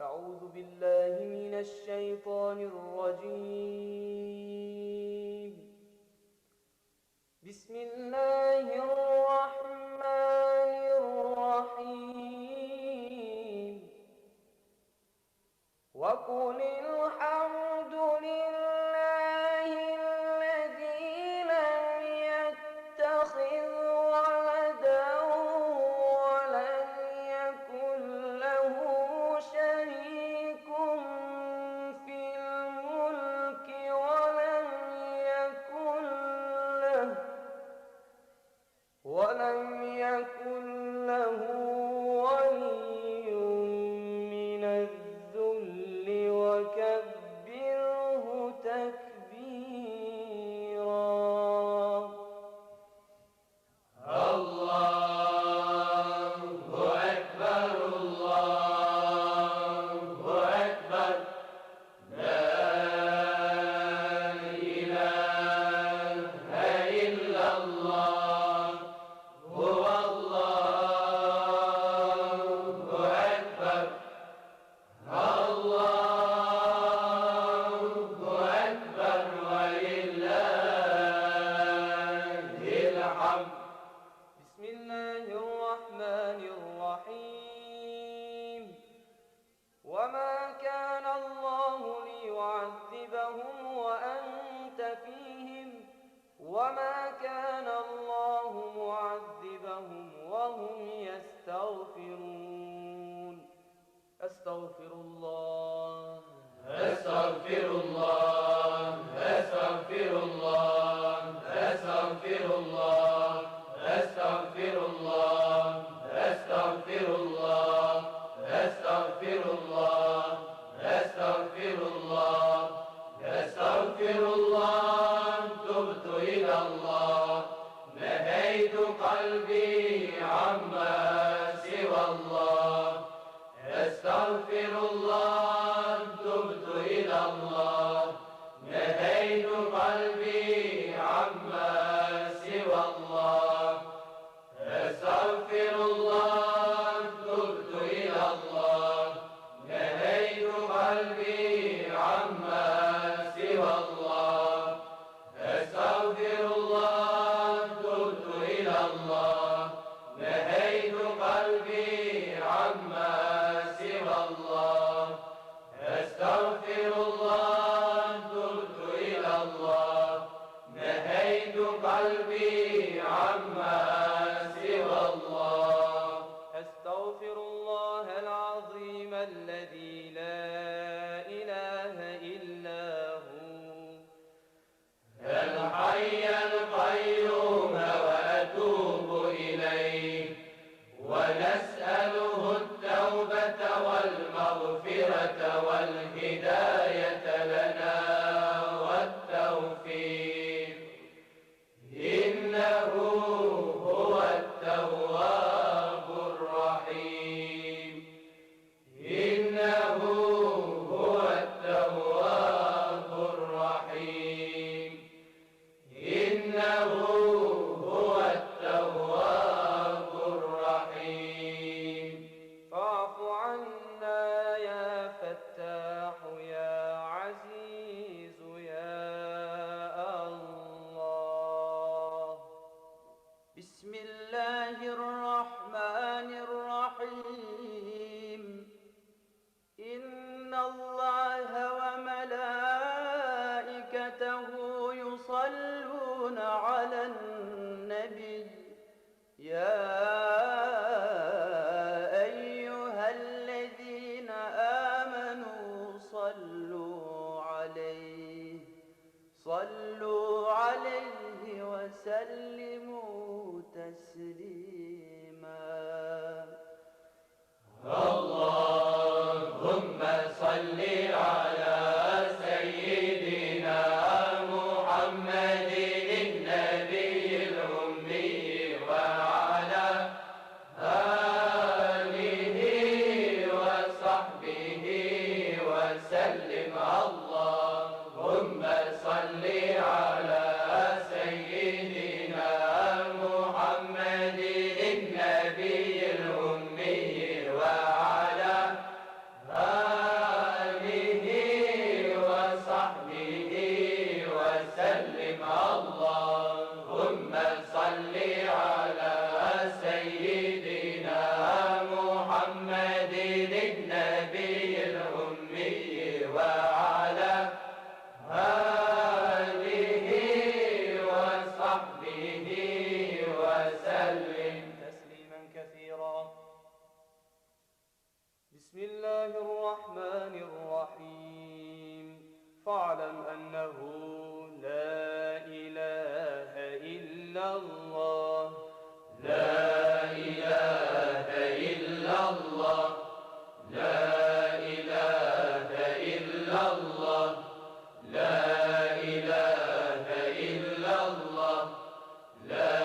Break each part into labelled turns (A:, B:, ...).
A: أعوذ بالله من الشيطان الرجيم. بسم الله الرحمن الرحيم. وقل الحمد لله الذي لم يتخذ ولدا ولم يكن له شريك في الملك ولم يكن له ولي من الذل وكبره تكبيرا.
B: الله أكبر الله أكبر لا إله إلا الله هو الله أكبر الله أكبر ولله الحمد.
A: بسم الله الرحمن الرحيم. وما كان الله ليعذبهم وأنت فيهم وما كان الله معذبهم وهم يستغفرون. أستغفر الله
B: أستغفر الله أستغفر الله أستغفر الله أستغفر الله أستغفر الله أستغفر الله أستغفر الله أستغفر الله تبت إلى الله نهيت قلبي عما سوى الله أستغفر الله تبت إلى الله نهيت قلبي عما سوى الله أستغفر الله تبت إلى الله نهيت قلبي عما سوى الله أستغفر الله تبت إلى الله نهيت قلبي عما سوى الله أستغفر الله تبت إلى الله نهيت قلبي عما سوى الله.
A: أستغفر الله العظيم الذي لا إله إلا هو
B: الحي القيوم وأتوب إليه ونسأله التوبة والمغفرة والهداية لنا والتوفيق إنه هو التواب الرحيم إنه هو التواب الرحيم إنه هو التواب الرحيم.
A: فاعف عنا يا فتاح يا عزيز يا الله. بسم الله الرحمن الرحيم. إن الله وملائكته يصلون على النبي يا أيها الذين آمنوا صلوا عليه وسلموا تسليما.
B: اللهم صل على سيدنا محمد النبي الأمي وعلى آله وصحبه وسلم. اللهم صل على سيدنا محمد النبي الأمي وعلى
A: بسم الله الرحمن الرحيم فاعلم أنه لا إله إلا الله
B: لا إله إلا الله لا إله إلا الله لا إله إلا الله لا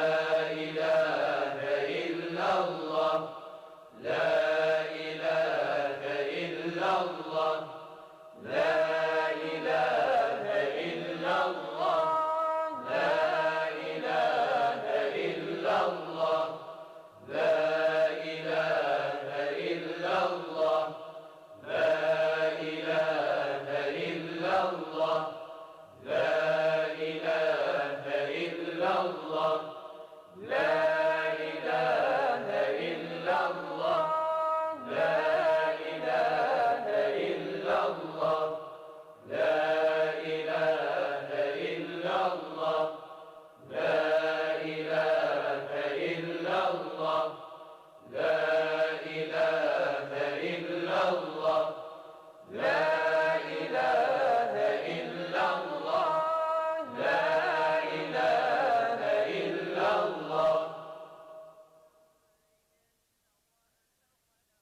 B: إله إلا الله لا إله إلا الله لا إله إلا الله لا إله إلا الله لا إله إلا الله لا إله إلا الله لا إله إلا الله لا إله إلا الله لا إله إلا الله لا إله إلا الله لا إله إلا الله لا إله إلا الله لا إله إلا الله لا إله إلا الله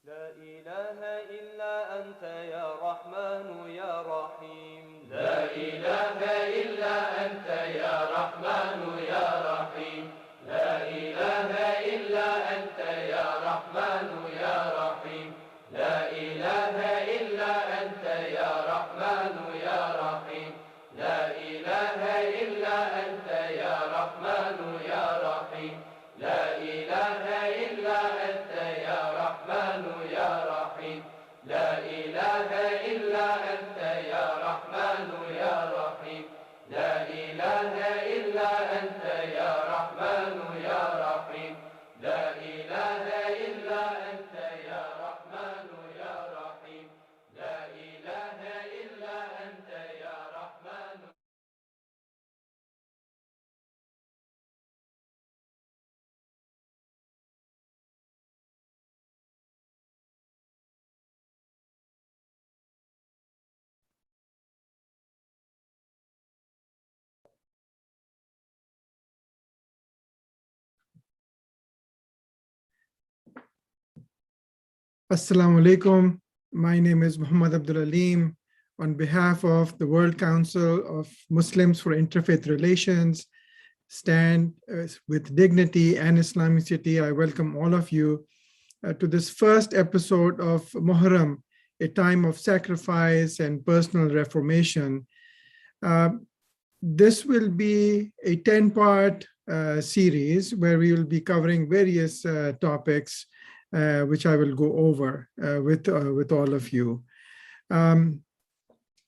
A: لا إله إلا أنت يا رحمن يا رحيم
B: لا إله إلا أنت يا رحمن يا رحيم لا إله إلا أنت يا رحمن يا رحيم لا إله إلا أنت يا رحمن يا رحيم لا إله إلا أنت يا رحمن يا رحيم لا إله إلا أنت يا رحمن يا رحيم لا إله إلا أنت يا رحمن يا رحيم لا إله إلا أنت يا رحمن يا رحيم لا إله إلا أنت يا رحمن يا رحيم لا إله إلا أنت يا رحمن.
C: Assalamu alaikum. My name is Muhammad Abdul Alim. On behalf of the World Council of Muslims for Interfaith Relations, Stand with Dignity and Islamicity, I welcome all of you to this first episode of Muharram, a time of sacrifice and personal reformation. This will be a 10-part series where we will be covering various topics which I will go over with all of you.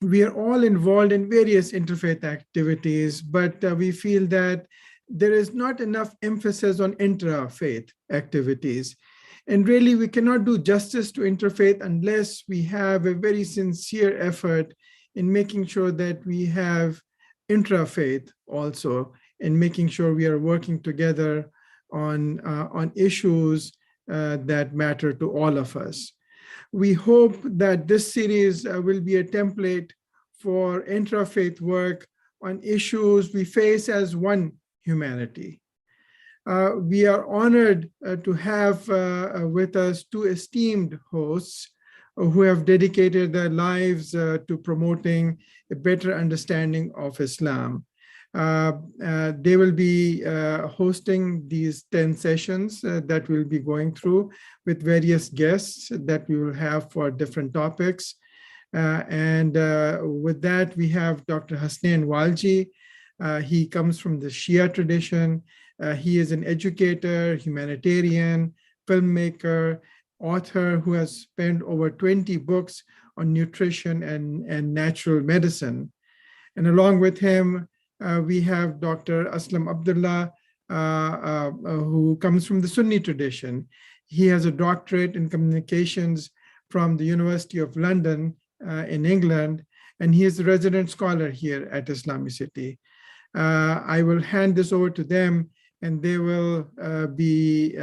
C: We are all involved in various interfaith activities, but we feel that there is not enough emphasis on intra-faith activities. And really, we cannot do justice to interfaith unless we have a very sincere effort in making sure that we have intra-faith also, and making sure we are working together on issues that matter to all of us. We hope that this series will be a template for interfaith work on issues we face as one humanity. We are honored to have with us two esteemed hosts who have dedicated their lives to promoting a better understanding of Islam. They will be hosting these 10 sessions that we'll be going through with various guests that we will have for different topics. With that, we have Dr. Hasnain Walji. He comes from the Shia tradition. He is an educator, humanitarian, filmmaker, author who has spent over 20 books on nutrition and natural medicine. And along with him, we have Dr. Aslam Abdullah, who comes from the Sunni tradition. He has a doctorate in communications from the University of London in England, and he is a resident scholar here at Islamicity. I will hand this over to them, and they will be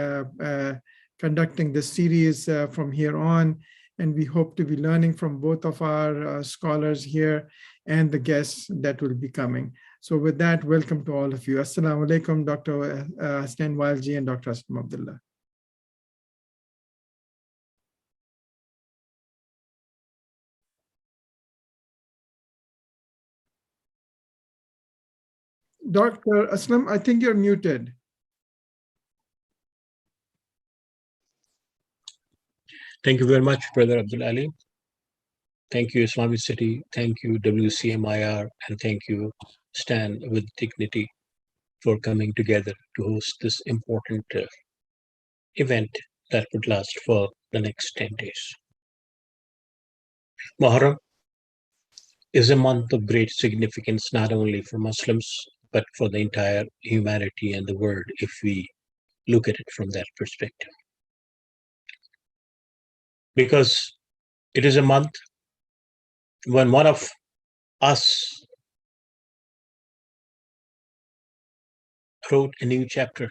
C: conducting this series from here on. and we hope to be learning from both of our scholars here and the guests that will be coming. So with that, welcome to all of you. Assalamu alaikum, Dr. Hasnain Walji and Dr. Aslam Abdullah. Dr. Aslam, I think you're muted.
D: Thank you very much, Brother Abdul Ali. Thank you, Islamic City. Thank you, WCMIR. And thank you, Stand with Dignity, for coming together to host this important event that would last for the next 10 days. Muharram is a month of great significance, not only for Muslims, but for the entire humanity and the world, if we look at it from that perspective. Because it is a month when one of us wrote a new chapter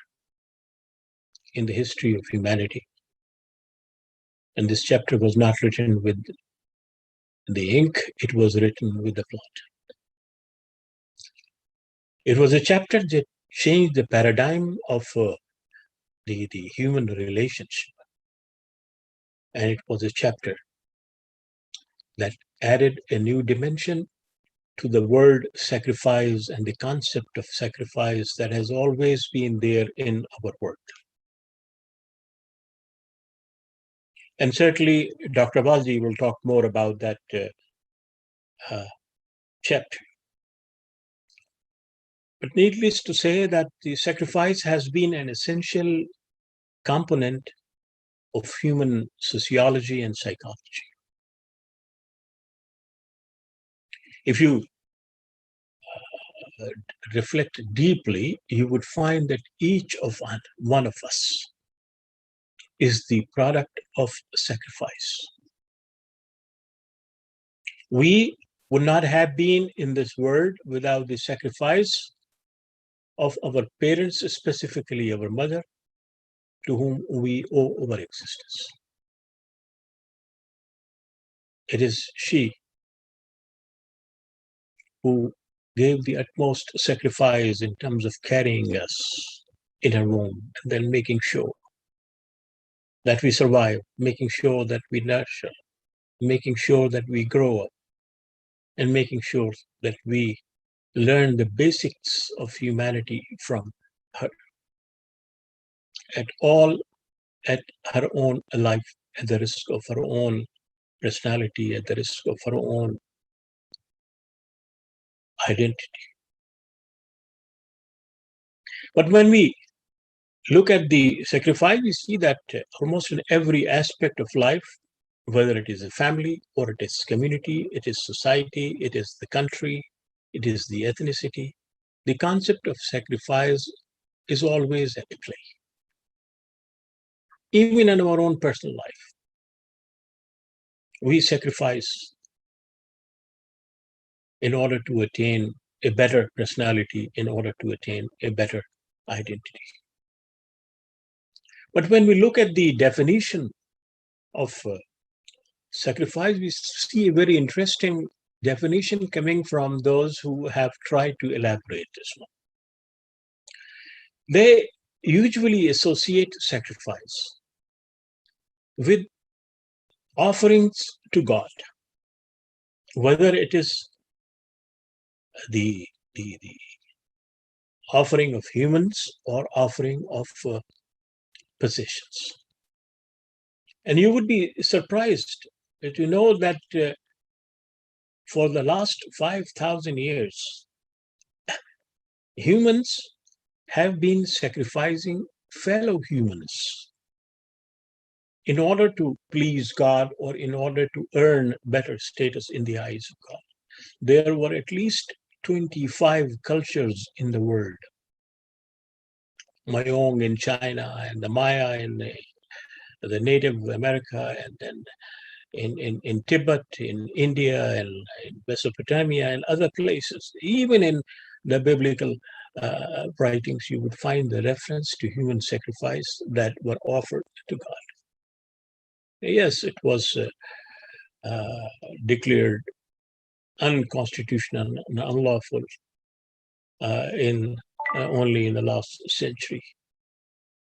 D: in the history of humanity. And this chapter was not written with the ink, it was written with the blood. It was a chapter that changed the paradigm of the human relationship. And it was a chapter that added a new dimension to the word sacrifice and the concept of sacrifice that has always been there in our world. And certainly, Dr. Walji will talk more about that chapter. But needless to say that the sacrifice has been an essential component of human sociology and psychology. If you reflect deeply, you would find that each of one of us is the product of sacrifice. We would not have been in this world without the sacrifice of our parents, specifically our mother, to whom we owe our existence. It is she who gave the utmost sacrifice in terms of carrying us in her womb and then making sure that we survive, making sure that we nurture, making sure that we grow up, and making sure that we learn the basics of humanity from her. At her own life, at the risk of her own personality, at the risk of her own identity. But when we look at the sacrifice, we see that almost in every aspect of life, whether it is a family or it is community, it is society, it is the country, it is the ethnicity, the concept of sacrifice is always at play. Even in our own personal life, we sacrifice in order to attain a better personality, in order to attain a better identity. But when we look at the definition of sacrifice, we see a very interesting definition coming from those who have tried to elaborate this one. They usually associate sacrifice with offerings to God, whether it is the offering of humans or offering of possessions. And you would be surprised to know that for the last 5,000 years, humans have been sacrificing fellow humans in order to please God or in order to earn better status in the eyes of God. There were at least 25 cultures in the world. Mayong in China, and the Maya in the Native America, and then in Tibet, in India, and in Mesopotamia, and other places. Even in the biblical writings, you would find the reference to human sacrifice that were offered to God. Yes, it was declared unconstitutional and unlawful in only in the last century.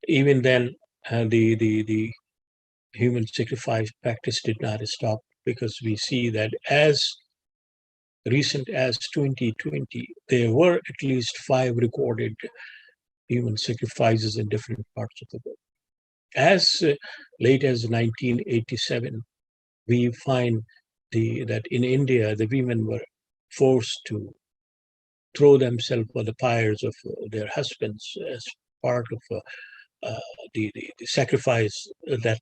D: Even then, the human sacrifice practice did not stop, because we see that as recent as 2020, there were at least 5 recorded human sacrifices in different parts of the world. As late as 1987, we find that in India, the women were forced to throw themselves on the pyres of their husbands as part of the sacrifice that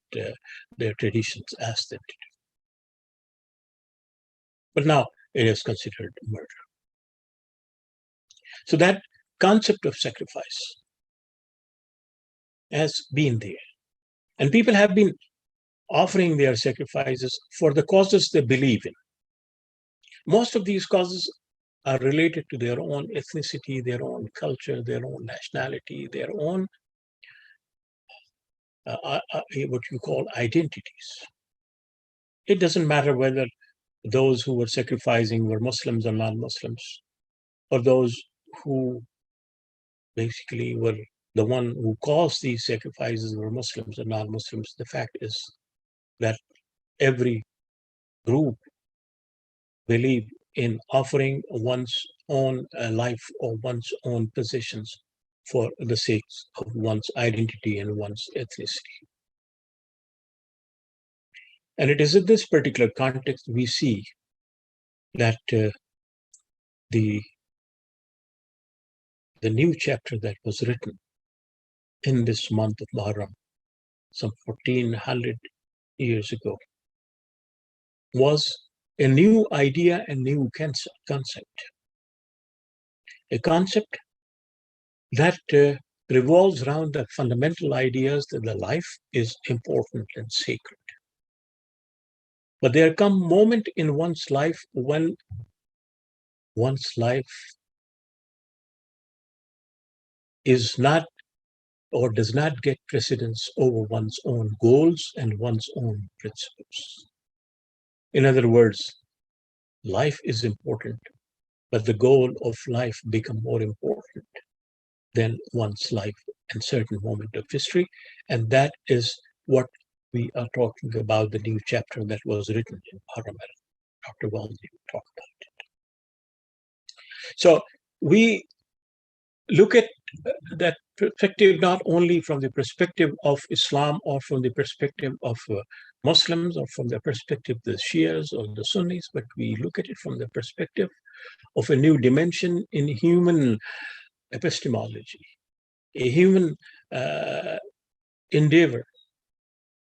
D: their traditions asked them to do. But now it is considered murder. So that concept of sacrifice has been there. And people have been offering their sacrifices for the causes they believe in. Most of these causes are related to their own ethnicity, their own culture, their own nationality, their own what you call identities. It doesn't matter whether those who were sacrificing were Muslims or non-Muslims, or those who basically were the one who caused these sacrifices were Muslims or non-Muslims. The fact is that every group believe in offering one's own life or one's own positions for the sake of one's identity and one's ethnicity. And it is in this particular context we see that the new chapter that was written in this month of Muharram, some 1400 years ago, was a new idea and new concept. A concept that revolves around the fundamental ideas that the life is important and sacred. But there come a moment in one's life when one's life is not or does not get precedence over one's own goals and one's own principles. In other words, life is important, but the goal of life becomes more important than one's life in certain moment of history. And that is what we are talking about, the new chapter that was written in Muharram. Dr. Waldi will talk about it. So we look at that perspective not only from the perspective of Islam or from the perspective of Muslims or from the perspective of the Shias or the Sunnis, but we look at it from the perspective of a new dimension in human epistemology, a human endeavor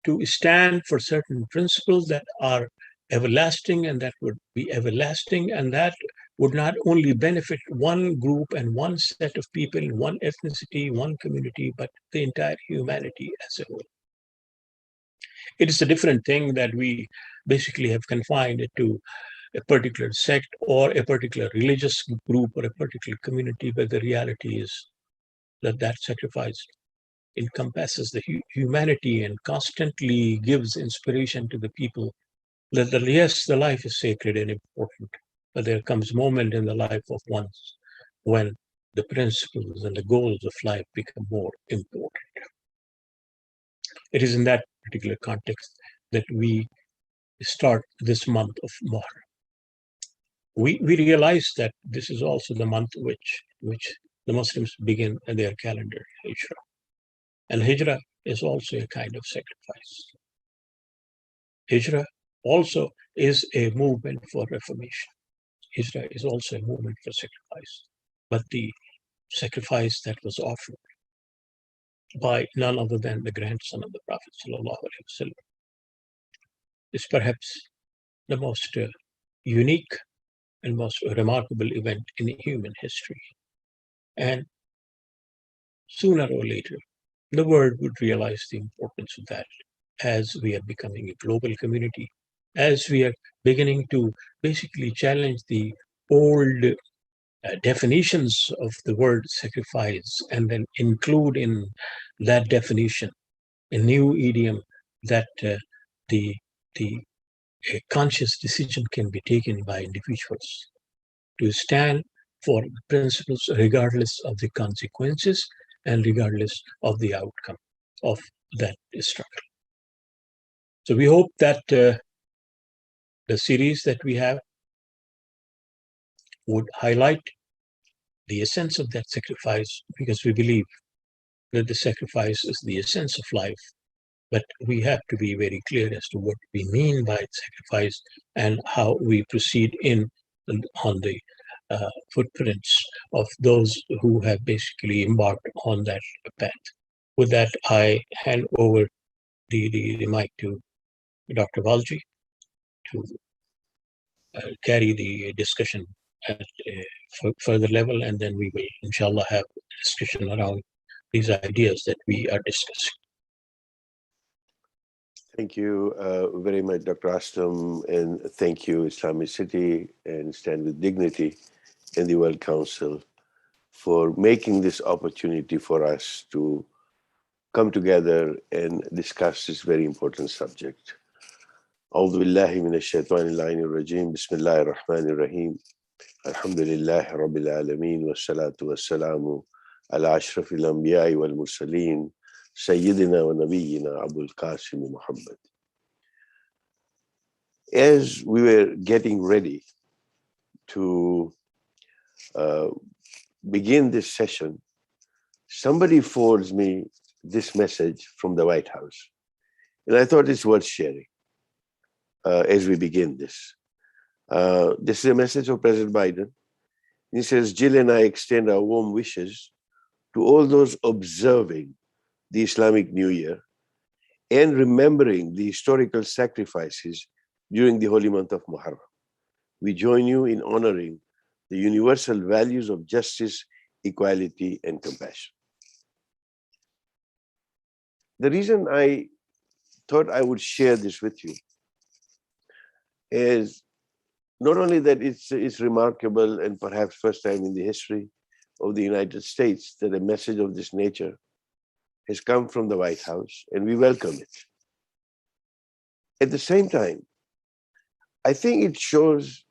D: to stand for certain principles that are everlasting and that would be everlasting, and that would not only benefit one group and one set of people, one ethnicity, one community, but the entire humanity as a whole. It is a different thing that we basically have confined it to a particular sect or a particular religious group or a particular community, but the reality is that that sacrifice encompasses the humanity and constantly gives inspiration to the people that yes, the life is sacred and important, but there comes a moment in the life of one's when the principles and the goals of life become more important. It is in that particular context that we start this month of Muharram. We realize that this is also the month which the Muslims begin their calendar, Hijrah. And Hijrah is also a kind of sacrifice. Hijrah also is a movement for reformation. Hijrah is also a movement for sacrifice. But the sacrifice that was offered by none other than the grandson of the Prophet ﷺ is perhaps the most unique and most remarkable event in human history. And sooner or later, the world would realize the importance of that as we are becoming a global community, as we are beginning to basically challenge the old definitions of the word sacrifice and then include in that definition a new idiom that the a conscious decision can be taken by individuals to stand for principles regardless of the consequences and regardless of the outcome of that struggle. So we hope that the series that we have would highlight the essence of that sacrifice, because we believe that the sacrifice is the essence of life. But we have to be very clear as to what we mean by sacrifice and how we proceed on the footprints of those who have basically embarked on that path. With that, I hand over the mic to Dr. Valji to carry the discussion at a further level, and then we will, inshallah, have a discussion around these ideas that we are discussing.
E: Thank you very much, Dr. Aslam, and thank you, Islamic City and Stand with Dignity and the World Council for making this opportunity for us to come together and discuss this very important subject. أعوذ بالله من الشيطان اللعين الرجيم بسم الله الرحمن الرحيم الحمد لله رب العالمين والصلاة والسلام على أشرف الأنبياء والمرسلين سيدنا ونبينا أبو القاسم محمد. As we were getting ready to begin this session, somebody forwards me this message from the White House, and I thought it's worth sharing as we begin this. This is a message of President Biden. He says, Jill and I extend our warm wishes to all those observing the Islamic New Year and remembering the historical sacrifices during the holy month of Muharram. We join you in honoring the universal values of justice, equality, and compassion. The reason I thought I would share this with you is not only that it's remarkable and perhaps first time in the history of the United States that a message of this nature has come from the White House, and we welcome it. At the same time, I think it shows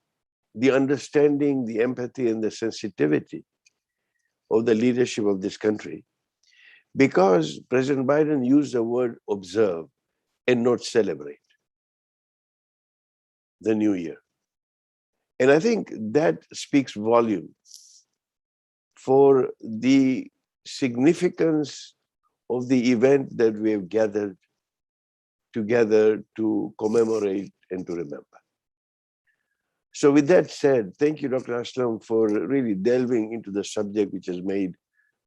E: the understanding, the empathy, and the sensitivity of the leadership of this country, because President Biden used the word observe and not celebrate the new year. And I think that speaks volume for the significance of the event that we have gathered together to commemorate and to remember. So with that said, thank you, Dr. Aslam, for really delving into the subject, which has made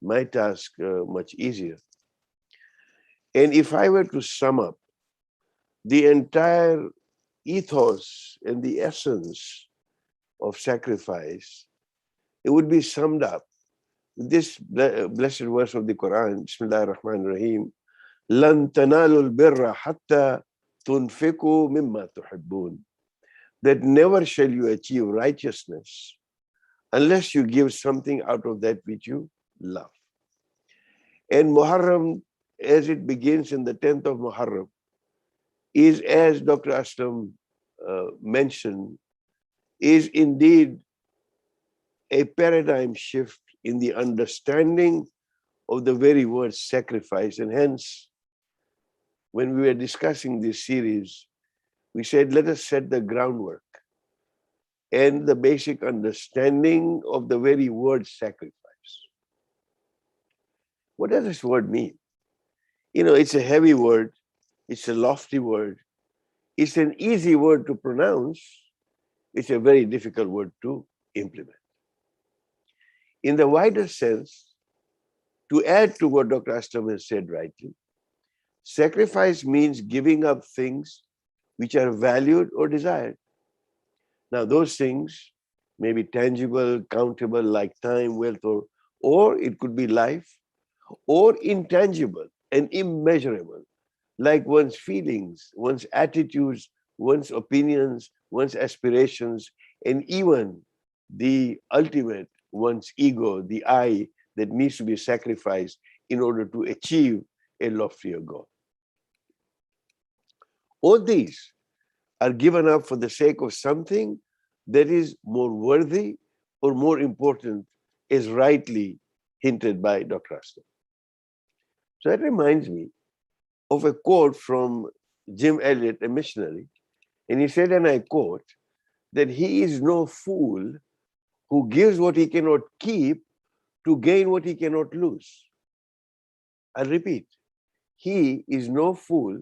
E: my task much easier. And if I were to sum up the entire ethos and the essence of sacrifice, it would be summed up with this blessed verse of the Quran, Bismillah ar-Rahman ar-Rahim, لَن تَنَالُوا الْبِرَّ حَتَّى تُنْفِقُوا مِمَّا تُحِبُّونَ, that never shall you achieve righteousness unless you give something out of that which you love. And Muharram, as it begins in the 10th of Muharram, is, as Dr. Aslam mentioned, is indeed a paradigm shift in the understanding of the very word sacrifice. And hence, when we were discussing this series, we said, let us set the groundwork and the basic understanding of the very word sacrifice. What does this word mean? You know, it's a heavy word, it's a lofty word, it's an easy word to pronounce, it's a very difficult word to implement. In the wider sense, to add to what Dr. Aslam has said rightly, sacrifice means giving up things which are valued or desired. Now, those things may be tangible, countable, like time, wealth, or it could be life, or intangible and immeasurable, like one's feelings, one's attitudes, one's opinions, one's aspirations, and even the ultimate, one's ego, the I that needs to be sacrificed in order to achieve a loftier goal. All these are given up for the sake of something that is more worthy or more important, as rightly hinted by Dr. Aslam. So that reminds me of a quote from Jim Elliot, a missionary, and he said, and I quote, that he is no fool who gives what he cannot keep to gain what he cannot lose. I'll repeat, he is no fool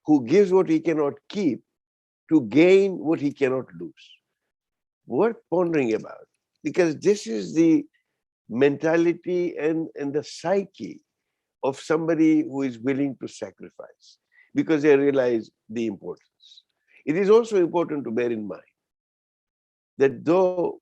E: who gives what he cannot keep to gain what he cannot lose. Worth pondering about, because this is the mentality and the psyche of somebody who is willing to sacrifice, because they realize the importance. It is also important to bear in mind that though,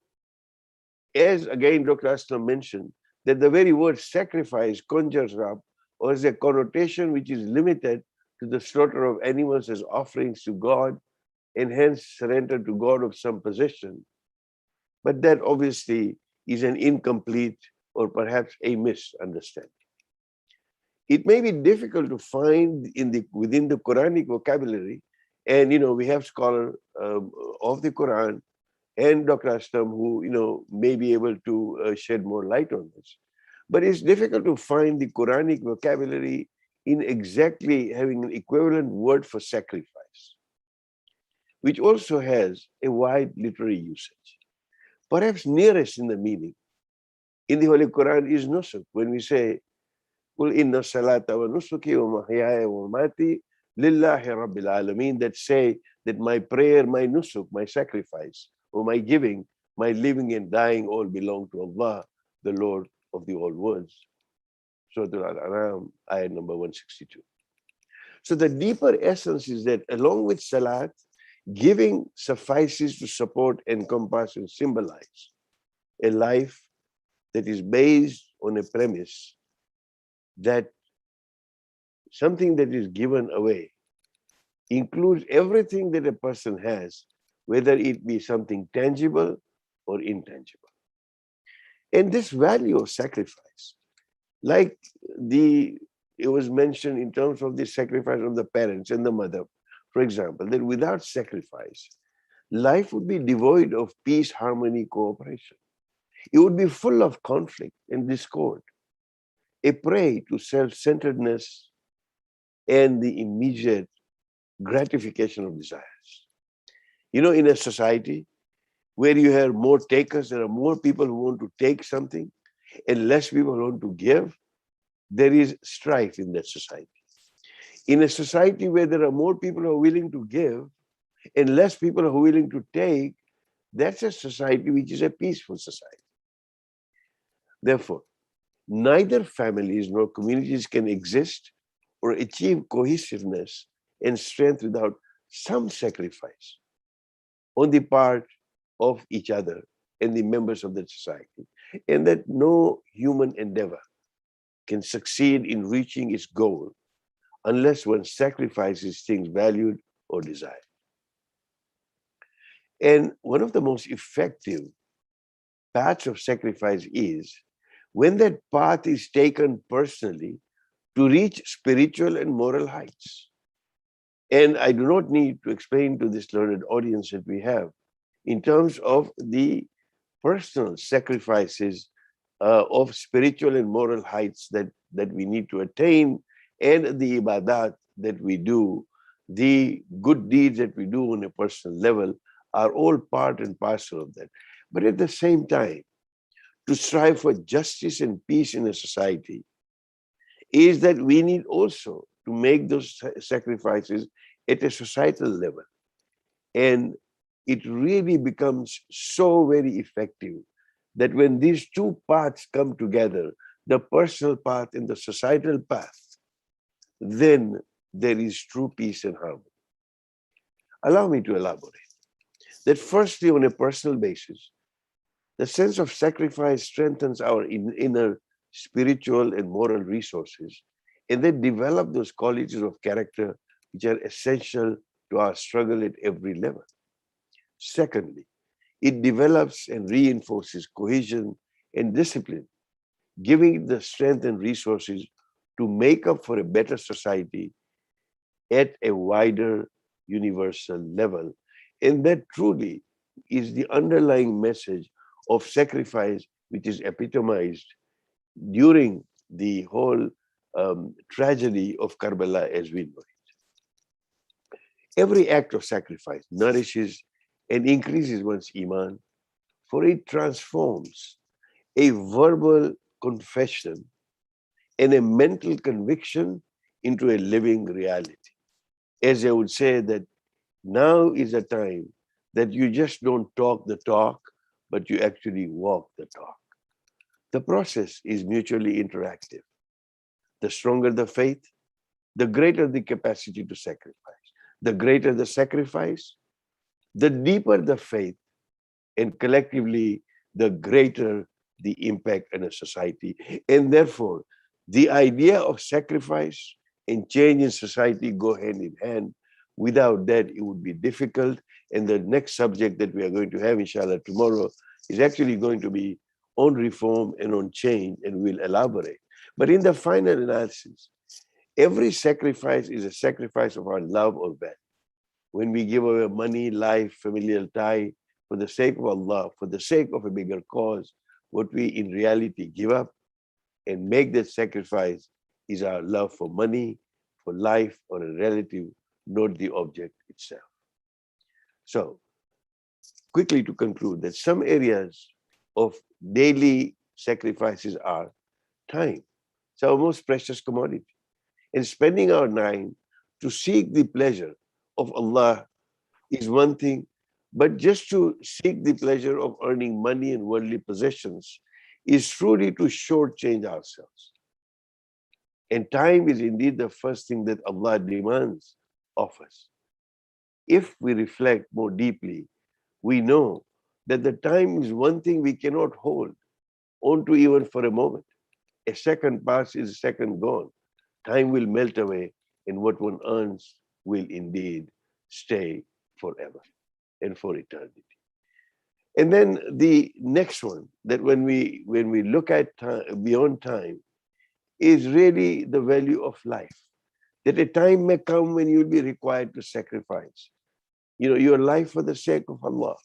E: as again Dr. Aslam mentioned, that the very word sacrifice conjures up or is a connotation which is limited to the slaughter of animals as offerings to God and hence surrender to God of some possession. But that obviously is an incomplete or perhaps a misunderstanding. It may be difficult to find within the Quranic vocabulary, and we have scholars of the Quran and Dr. Aslam who may be able to shed more light on this. But it's difficult to find the Quranic vocabulary in exactly having an equivalent word for sacrifice, which also has a wide literary usage. Perhaps nearest in the meaning in the Holy Quran is nusuk, when we say, Qul inna salata wa nusuki wa mahyaya wa mamati lillahi rabbil alameen, that say that my prayer, my nusuk, my sacrifice, or my giving, my living and dying all belong to Allah, the Lord of the all worlds. Surah Al-An'am, ayah number 162. So the deeper essence is that along with salat, giving suffices to support, encompass, and symbolize a life that is based on a premise that something that is given away includes everything that a person has, whether it be something tangible or intangible. And this value of sacrifice, like it was mentioned in terms of the sacrifice of the parents and the mother, for example, that without sacrifice, life would be devoid of peace, harmony, cooperation. It would be full of conflict and discord, a prey to self-centeredness and the immediate gratification of desires. In a society where you have more takers, there are more people who want to take something and less people who want to give, there is strife in that society. In a society where there are more people who are willing to give and less people who are willing to take, that's a society which is a peaceful society. Therefore, neither families nor communities can exist or achieve cohesiveness and strength without some sacrifice on the part of each other and the members of that society, and that no human endeavor can succeed in reaching its goal unless one sacrifices things valued or desired. And one of the most effective paths of sacrifice is when that path is taken personally to reach spiritual and moral heights. And I do not need to explain to this learned audience that we have in terms of the personal sacrifices of spiritual and moral heights that we need to attain, and the ibadat that we do, the good deeds that we do on a personal level are all part and parcel of that. But at the same time, to strive for justice and peace in a society is that we need also to make those sacrifices at a societal level. And it really becomes so very effective that when these two paths come together, the personal path and the societal path, then there is true peace and harmony. Allow me to elaborate. That firstly, on a personal basis, the sense of sacrifice strengthens our inner spiritual and moral resources, and they develop those qualities of character which are essential to our struggle at every level. Secondly, it develops and reinforces cohesion and discipline, giving it the strength and resources to make up for a better society at a wider universal level. And that truly is the underlying message of sacrifice, which is epitomized during the whole tragedy of Karbala as we know it. Every act of sacrifice nourishes and increases one's iman, for it transforms a verbal confession and a mental conviction into a living reality. As I would say that now is a time that you just don't talk the talk, but you actually walk the talk. The process is mutually interactive. The stronger the faith, the greater the capacity to sacrifice. The greater the sacrifice, the deeper the faith, and collectively, the greater the impact on a society. And therefore, the idea of sacrifice and change in society go hand in hand. Without that, it would be difficult. And the next subject that we are going to have, inshallah, tomorrow is actually going to be on reform and on change, and we'll elaborate. But in the final analysis, every sacrifice is a sacrifice of our love or wealth. When we give away money, life, familial tie, for the sake of Allah, for the sake of a bigger cause, what we in reality give up and make that sacrifice is our love for money, for life, or a relative, not the object itself. So, quickly to conclude that some areas of daily sacrifices are time. It's our most precious commodity. And spending our time to seek the pleasure of Allah is one thing, but just to seek the pleasure of earning money and worldly possessions is truly to shortchange ourselves. And time is indeed the first thing that Allah demands of us. If we reflect more deeply, we know that the time is one thing we cannot hold onto even for a moment. A second passes, a second gone. Time will melt away, and what one earns will indeed stay forever and for eternity. And then the next one, that when we look at time, beyond time, is really the value of life. That a time may come when you'll be required to sacrifice, your life for the sake of Allah.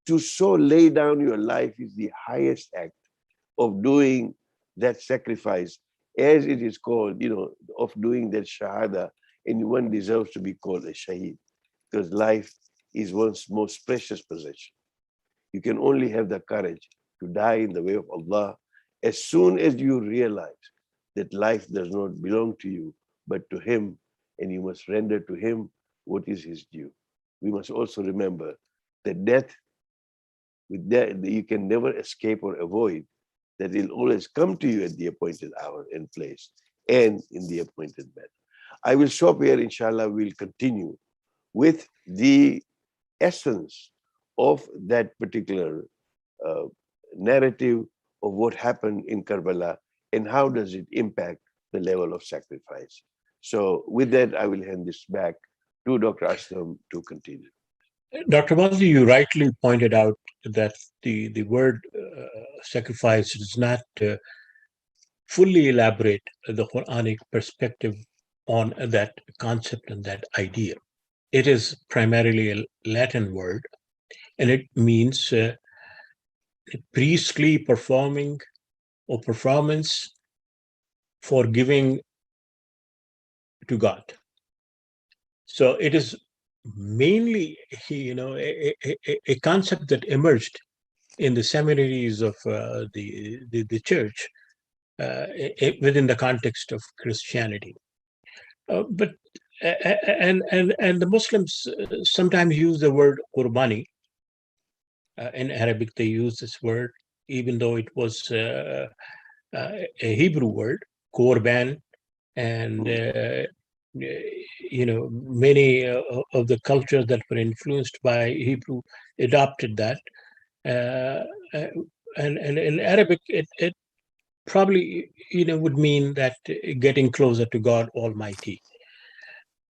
E: To so lay down your life is the highest act of doing that sacrifice, as it is called, of doing that shahada, and one deserves to be called a shaheed, because life is one's most precious possession. You can only have the courage to die in the way of Allah as soon as you realize that life does not belong to you, but to Him, and you must render to Him what is His due. We must also remember that death, with that, you can never escape or avoid, that it will always come to you at the appointed hour and place and in the appointed manner. I will stop here, inshallah. We'll continue with the essence of that particular narrative of what happened in Karbala and how does it impact the level of sacrifice. So with that, I will hand this back to Dr. Aslam to continue.
D: Dr. Waldi, you rightly pointed out that the word sacrifice does not fully elaborate the Quranic perspective on that concept and that idea. It is primarily a Latin word, and it means priestly performing or performance for giving to God. So it is mainly, a concept that emerged in the seminaries of the church within the context of Christianity. But the Muslims sometimes use the word qurbani. In Arabic, they use this word, even though it was a Hebrew word, korban, and many of the cultures that were influenced by Hebrew adopted that. And in Arabic, it probably would mean that getting closer to God Almighty.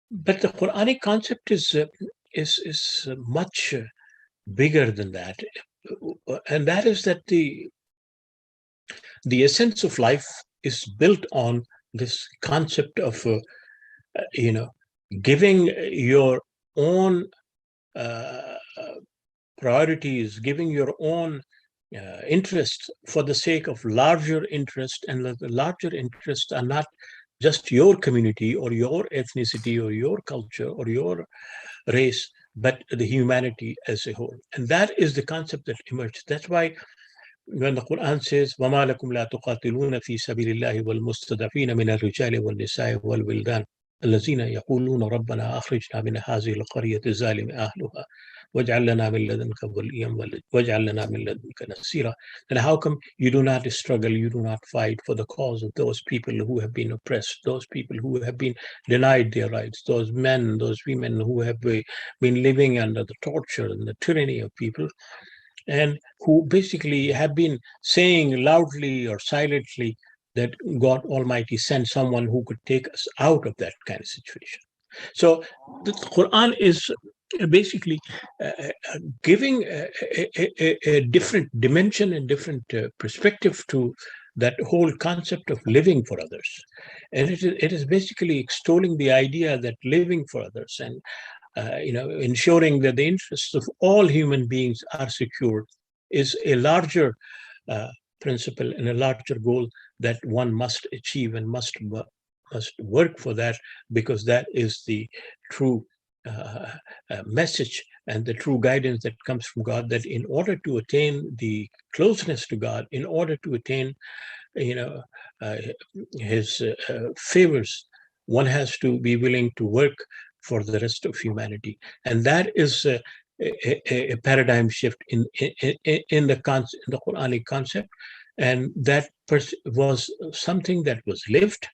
D: But the Quranic concept is much bigger than that, and that is that the essence of life is built on this concept of giving your own priorities, giving your own interests for the sake of larger interest, and the larger interests are not just your community or your ethnicity or your culture or your race, but the humanity as a whole. And that is the concept that emerged. That's why when the Quran says, وَمَا لَكُمْ لَا تُقَاتِلُونَ فِي سَبِيلِ اللَّهِ وَالْمُسْتَضَعْفِينَ مِنَ الرِّجَالِ وَالنِّسَاءِ وَالْوِلْدَانِ الَّذِينَ يَقُولُونَ رَبَّنَا أَخْرِجْنَا مِنْ هَذِهِ الْقَرْيَةِ الظَّالِمِ أَهْلُهَا وَاجْعَل لَّنَا مِن لَّدُنكَ وَلِيًّا وَاجْعَل لَّنَا مِن لَّدُنكَ نَصِيرًا. Then how come you do not struggle, you do not fight for the cause of those people who have been oppressed, those people who have been denied their rights, those men, those women who have been living under the torture and the tyranny of people, and who basically have been saying loudly or silently that God Almighty sent someone who could take us out of that kind of situation. So the Quran is basically giving a different dimension and different perspective to that whole concept of living for others. And it is basically extolling the idea that living for others and ensuring that the interests of all human beings are secured is a larger principle and a larger goal that one must achieve and must work for that, because that is the true message and the true guidance that comes from God, that in order to attain the closeness to God, in order to attain his favors, one has to be willing to work for the rest of humanity. And that is a paradigm shift in the Quranic concept. And that was something that was lived,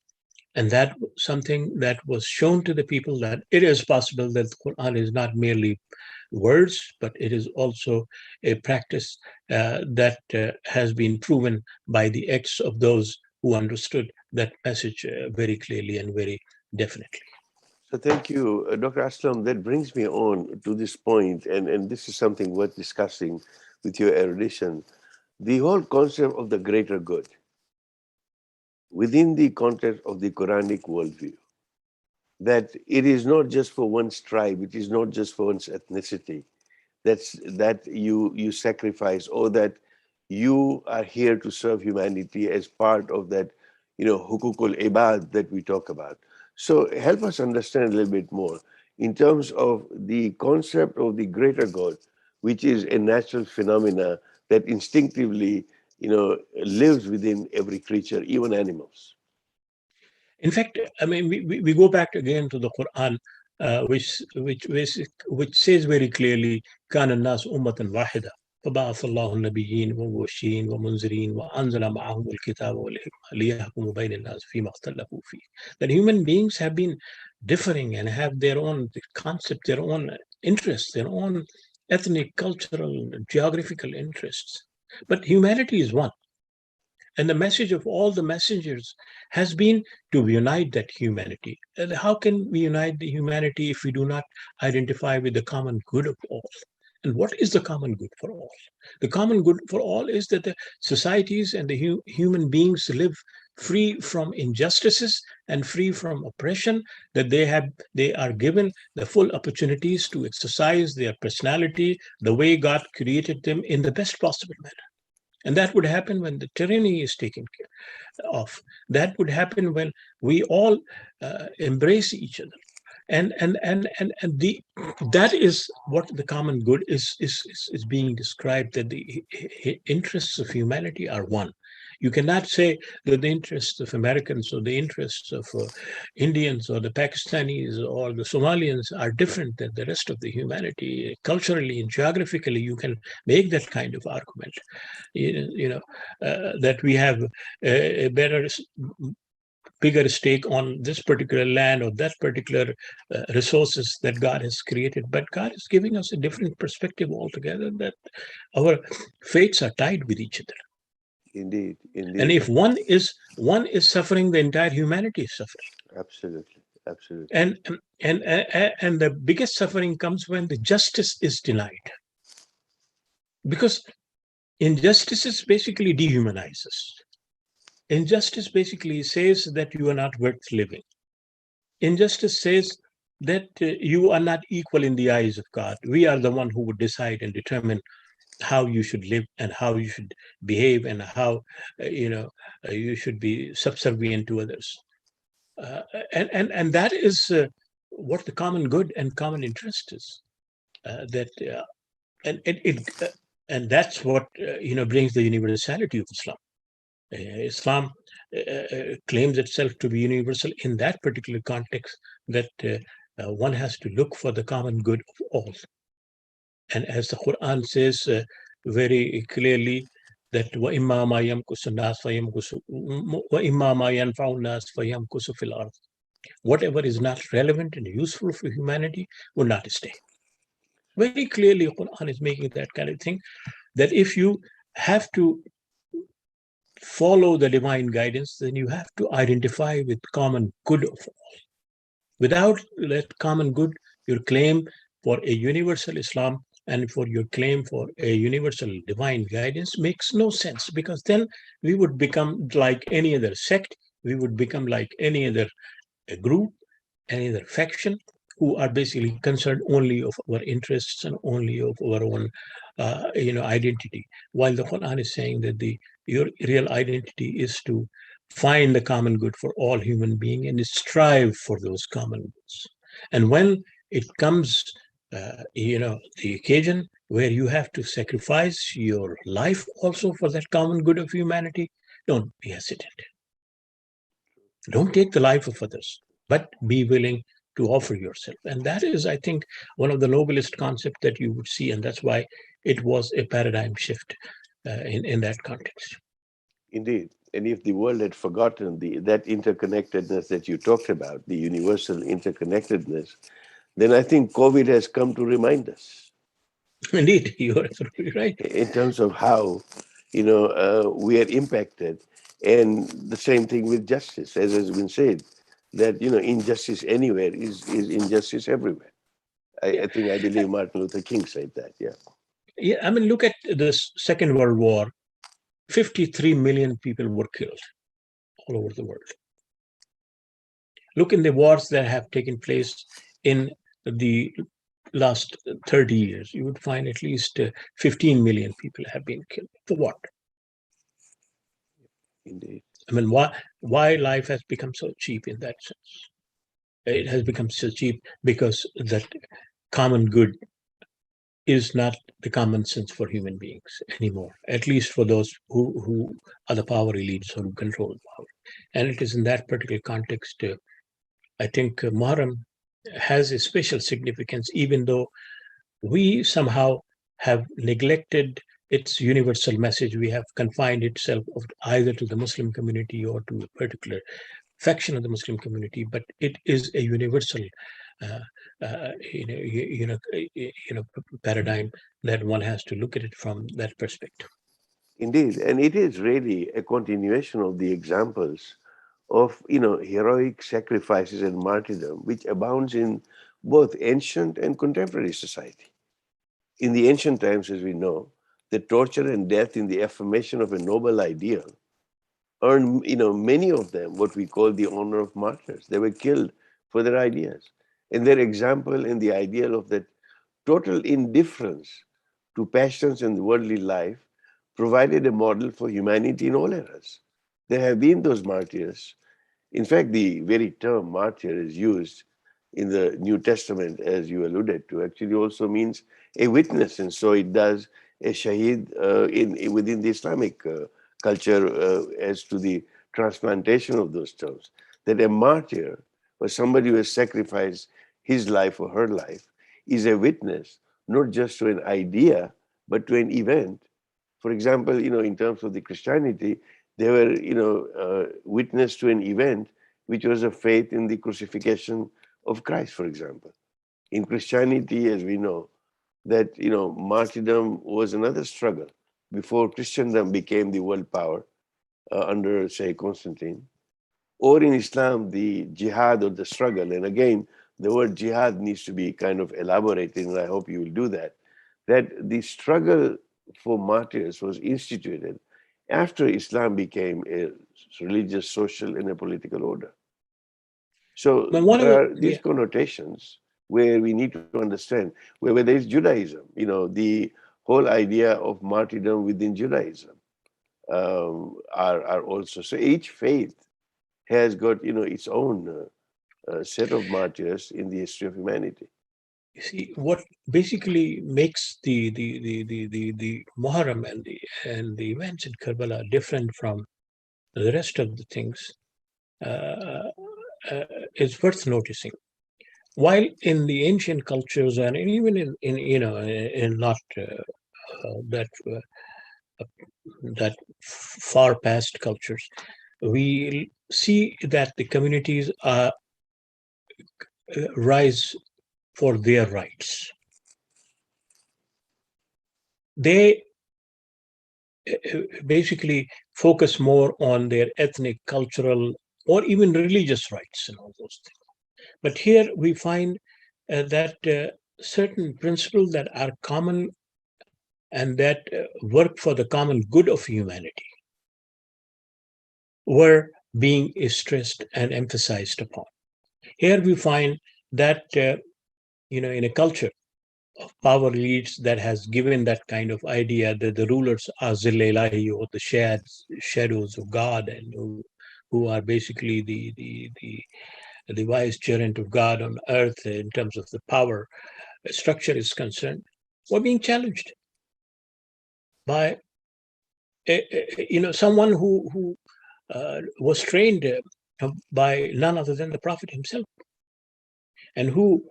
D: and that something that was shown to the people, that it is possible that the Quran is not merely words, but it is also a practice that has been proven by the acts of those who understood that message very clearly and very definitely.
E: So thank you, Dr. Aslam. That brings me on to this point, and this is something worth discussing with your erudition. The whole concept of the greater good within the context of the Quranic worldview, that it is not just for one's tribe, it is not just for one's ethnicity, that you sacrifice, or that you are here to serve humanity as part of that, hukukul ibad that we talk about. So help us understand a little bit more in terms of the concept of the greater God, which is a natural phenomena that instinctively, lives within every creature, even animals.
D: In fact, I mean, we go back again to the Quran, which says very clearly, كان الناس أمة واحدة فبعث الله النبيين ومبشرين ومنذرين وأنزل معهم الكتاب والحكمة ليحكموا بين الناس فيما اختلفوا فيه. That human beings have been differing and have their own concept, their own interests, their own ethnic, cultural, geographical interests. But humanity is one. And the message of all the messengers has been to unite that humanity. And how can we unite the humanity if we do not identify with the common good of all? And what is the common good for all? The common good for all is that the societies and the human beings live free from injustices and free from oppression, that they are given the full opportunities to exercise their personality the way God created them in the best possible manner. And that would happen when the tyranny is taken care of. That would happen when we all embrace each other. And that is what the common good is being described, that the interests of humanity are one. You cannot say that the interests of Americans or the interests of Indians or the Pakistanis or the Somalians are different than the rest of the humanity. Culturally and geographically, you can make that kind of argument. That we have a better, bigger stake on this particular land or that particular resources that God has created. But God is giving us a different perspective altogether, that our fates are tied with each other.
E: Indeed.
D: And if one is suffering, the entire humanity is suffering.
E: Absolutely.
D: And the biggest suffering comes when the justice is denied. Because injustice basically dehumanizes. Injustice basically says that you are not worth living. Injustice says that you are not equal in the eyes of God. We are the one who would decide and determine how you should live and how you should behave and how you should be subservient to others. And that is what the common good and common interest is. And that's what brings the universality of Islam. Islam claims itself to be universal in that particular context, that one has to look for the common good of all. And as the Quran says very clearly, that وَإِمَّا مَا يَمْكُسُ النَّاسُ وَإِمَّا مَا يَنْفَعُ النَّاسِ فَيَمْكُسُ فِي الْأَرْضِ. Whatever is not relevant and useful for humanity will not stay. Very clearly, Quran is making that kind of thing, that if you have to follow the divine guidance, then you have to identify with common good of all. Without that common good, your claim for a universal Islam and for your claim for a universal divine guidance makes no sense, because then we would become like any other sect, we would become like any other group, any other faction, who are basically concerned only of our interests and only of our own identity. While the Quran is saying that your real identity is to find the common good for all human beings and strive for those common goods. And when it comes, the occasion where you have to sacrifice your life also for that common good of humanity, don't be hesitant. Don't take the life of others, but be willing to offer yourself. And that is, I think, one of the noblest concepts that you would see. And that's why it was a paradigm shift in that context.
E: Indeed. And if the world had forgotten that interconnectedness that you talked about, the universal interconnectedness, then I think COVID has come to remind us.
D: Indeed, you are absolutely right.
E: In terms of how, we are impacted. And the same thing with justice, as has been said, that, injustice anywhere is injustice everywhere. I believe Martin Luther King said that, yeah.
D: Yeah, I mean, look at the Second World War. 53 million people were killed all over the world. Look in the wars that have taken place in the last 30 years. You would find at least 15 million people have been killed. For what?
E: Indeed.
D: I mean, why life has become so cheap in that sense? It has become so cheap because that common good is not the common sense for human beings anymore, at least for those who are the power elites or who control power. And it is in that particular context, I think Muharram has a special significance, even though we somehow have neglected its universal message. We have confined itself either to the Muslim community or to a particular faction of the Muslim community, but it is a universal paradigm that one has to look at it from that perspective.
E: Indeed, and it is really a continuation of the examples of heroic sacrifices and martyrdom, which abounds in both ancient and contemporary society. In the ancient times, as we know, the torture and death in the affirmation of a noble ideal earned, many of them what we call the honor of martyrs. They were killed for their ideas. And their example and the ideal of that total indifference to passions and worldly life provided a model for humanity in all eras. There have been those martyrs. In fact, the very term martyr is used in the New Testament, as you alluded to, actually also means a witness. And so it does a shaheed within the Islamic culture as to the transplantation of those terms. That a martyr, or somebody who has sacrificed his life or her life, is a witness, not just to an idea, but to an event. For example, in terms of the Christianity, they were, witness to an event which was a faith in the crucifixion of Christ, for example. In Christianity, as we know, that, martyrdom was another struggle before Christendom became the world power under, say, Constantine. Or in Islam, the jihad or the struggle. And again, the word jihad needs to be kind of elaborated, and I hope you will do that. That the struggle for martyrs was instituted after Islam became a religious, social, and a political order. So
D: But one of
E: there
D: the,
E: are these
D: yeah,
E: connotations where we need to understand where there is Judaism, the whole idea of martyrdom within Judaism are also. So each faith has got, its own set of martyrs in the history of humanity.
D: you see, what basically makes the Muharram and the events in Karbala different from the rest of the things uh, is worth noticing. While in the ancient cultures and even in in not that that far past cultures, we see that the communities rise for their rights. They basically focus more on their ethnic, cultural, or even religious rights and all those things. But here we find that certain principles that are common and that work for the common good of humanity were being stressed and emphasized upon. Here we find that, in a culture of power elites that has given that kind of idea that the rulers are Zil-Ilahi, or the shadows of God, and who are basically the vicegerent of God on earth in terms of the power structure is concerned, were being challenged by someone who was trained by none other than the Prophet himself, and who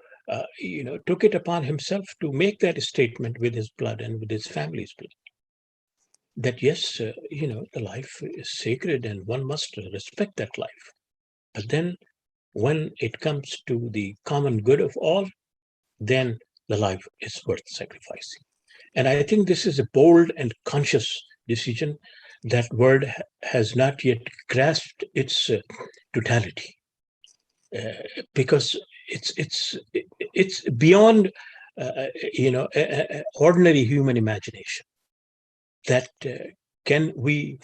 D: took it upon himself to make that statement with his blood and with his family's blood. That yes, the life is sacred and one must respect that life. But then when it comes to the common good of all, then the life is worth sacrificing. And I think this is a bold and conscious decision that world has not yet grasped its totality, because it's beyond ordinary human imagination. That can we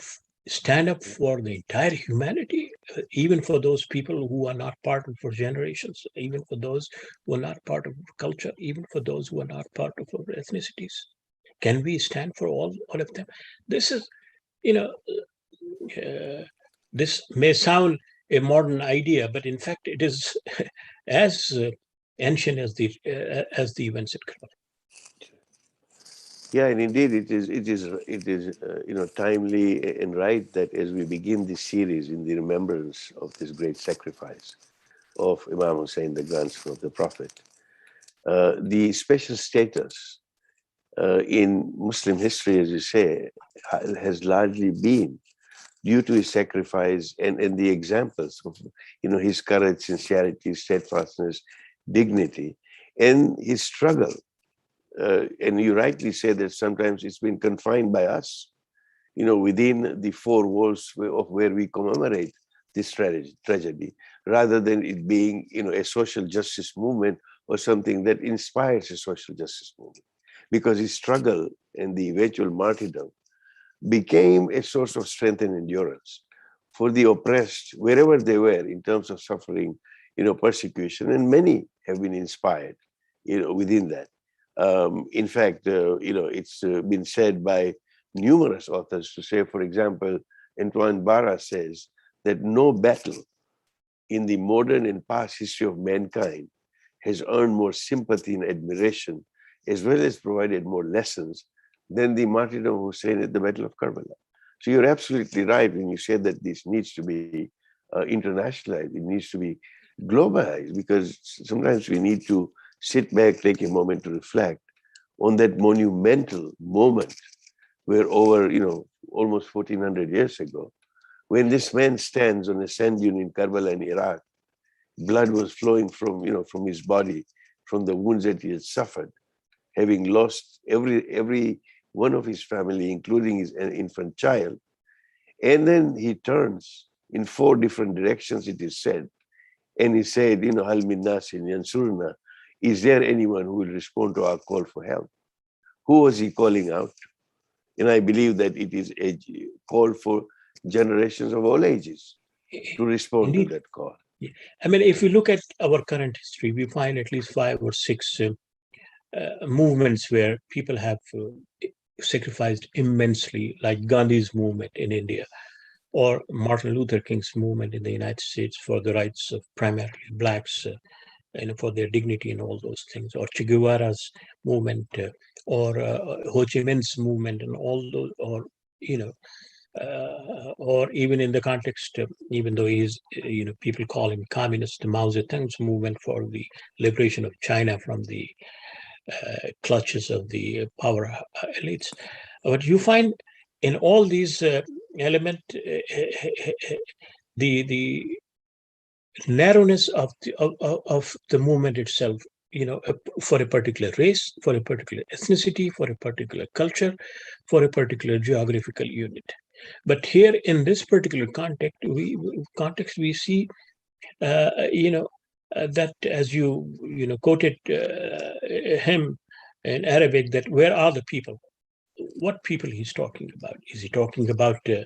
D: stand up for the entire humanity, even for those people who are not part of our generations, even for those who are not part of culture, even for those who are not part of our ethnicities? Can we stand for all of them? This is, this may sound a modern idea, but in fact, it is as ancient as the events in Karbala.
E: Yeah, and indeed, it is timely and right that as we begin this series in the remembrance of this great sacrifice of Imam Hussein, the grandson of the Prophet, the special status in Muslim history, as you say, has largely been due to his sacrifice and the examples of his courage, sincerity, steadfastness, dignity, and his struggle. And you rightly say that sometimes it's been confined by us, within the four walls of where we commemorate this tragedy, rather than it being, a social justice movement or something that inspires a social justice movement. Because his struggle and the eventual martyrdom became a source of strength and endurance for the oppressed, wherever they were, in terms of suffering, persecution, and many have been inspired, within that. In fact, it's been said by numerous authors to say, for example, Antoine Barra says that no battle in the modern and past history of mankind has earned more sympathy and admiration, as well as provided more lessons than the martyrdom of Hussein at the Battle of Karbala. So you're absolutely right when you say that this needs to be internationalized, it needs to be globalized, because sometimes we need to sit back, take a moment to reflect on that monumental moment where over, almost 1400 years ago, when this man stands on a sand dune in Karbala in Iraq, blood was flowing from his body, from the wounds that he had suffered, having lost every one of his family, including his infant child. And then he turns in four different directions, it is said. And he said, Hal min nasin yansurna, is there anyone who will respond to our call for help? Who was he calling out to? And I believe that it is a call for generations of all ages to respond to
D: Indeed.
E: that call.
D: I mean, if we look at our current history, we find at least 5 or 6 movements where people have sacrificed immensely, like Gandhi's movement in India, or Martin Luther King's movement in the United States for the rights of primarily blacks, for their dignity and all those things, or Che Guevara's movement, or Ho Chi Minh's movement, and all those, or or even in the context, even though he's, people call him communist, Mao Zedong's movement for the liberation of China from the clutches of the power elites. But you find in all these elements, the narrowness of the movement itself, for a particular race, for a particular ethnicity, for a particular culture, for a particular geographical unit. But here in this particular context, we see, that, as you quoted him in Arabic, that where are the people? What people he's talking about? Is he talking about a